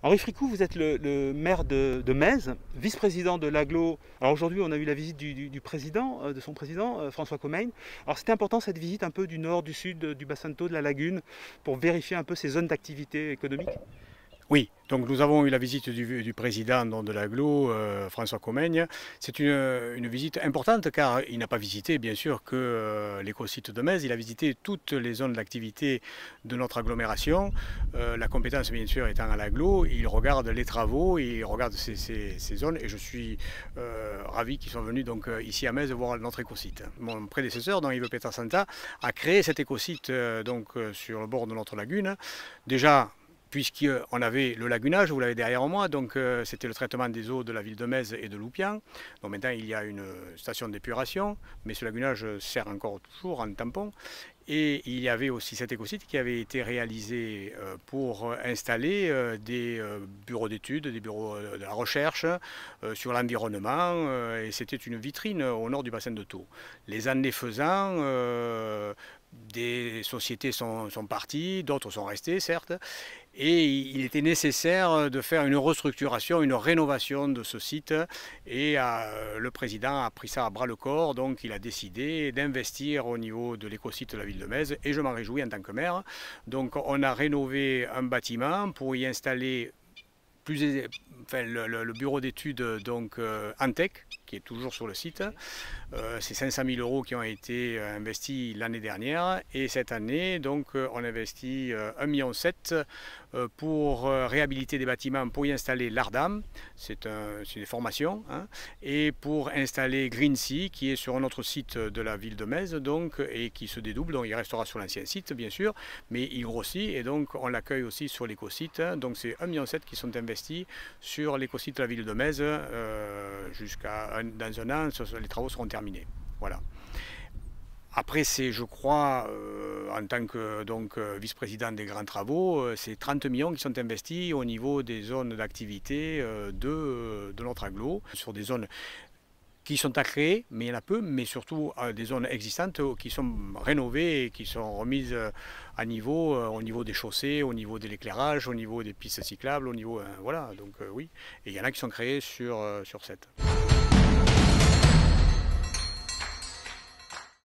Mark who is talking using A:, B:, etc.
A: Henri Fricou, vous êtes le maire de Metz, vice-président de l'agglo. Alors aujourd'hui, on a eu la visite du président, de son président, François Commegne. Alors c'était important cette visite un peu du nord, du sud, du bassin de Thau, de la lagune, pour vérifier un peu ces zones d'activité économique.
B: Oui, donc nous avons eu la visite du président donc, de l'agglo, François Commegne. C'est une visite importante car il n'a pas visité bien sûr que l'écosite de Metz, il a visité toutes les zones d'activité de notre agglomération. La compétence bien sûr étant à l'agglo, il regarde les travaux, il regarde ces zones et je suis ravi qu'ils soient venus donc, ici à Metz voir notre écosite. Mon prédécesseur, donc Yves Pietrasanta, a créé cet écosite sur le bord de notre lagune. Déjà, puisqu'on avait le lagunage, vous l'avez derrière moi, donc c'était le traitement des eaux de la ville de Metz et de Loupian. Donc maintenant il y a une station d'épuration, mais ce lagunage sert encore toujours en tampon. Et il y avait aussi cet écosite qui avait été réalisé pour installer des bureaux d'études, des bureaux de la recherche sur l'environnement, et c'était une vitrine au nord du bassin de Thau. Les années faisant, des sociétés sont parties, d'autres sont restées certes, et il était nécessaire de faire une restructuration, une rénovation de ce site, et le président a pris ça à bras le corps, donc il a décidé d'investir au niveau de l'écosite de la ville de Metz, et je m'en réjouis en tant que maire. Donc on a rénové un bâtiment pour y installer le bureau d'études donc Antec, qui est toujours sur le site. C'est 500 000 € qui ont été investis l'année dernière, et cette année donc on investit 1,7 million pour réhabiliter des bâtiments, pour y installer l'Ardam, c'est une formation, hein, et pour installer Green Sea qui est sur un autre site de la ville de Metz donc, et qui se dédouble, donc il restera sur l'ancien site bien sûr, mais il grossit et donc on l'accueille aussi sur l'écosite. Donc c'est 1,7 million qui sont investis sur l'écosite de la ville de Metz dans un an, les travaux seront terminés. Voilà. Après, c'est, je crois, en tant que vice-président des grands travaux, c'est 30 millions qui sont investis au niveau des zones d'activité de notre agglo, sur des zones qui sont à créer, mais il y en a peu, mais surtout des zones existantes qui sont rénovées et qui sont remises à niveau, au niveau des chaussées, au niveau de l'éclairage, au niveau des pistes cyclables, au niveau, voilà, donc oui, et il y en a qui sont créées sur cette.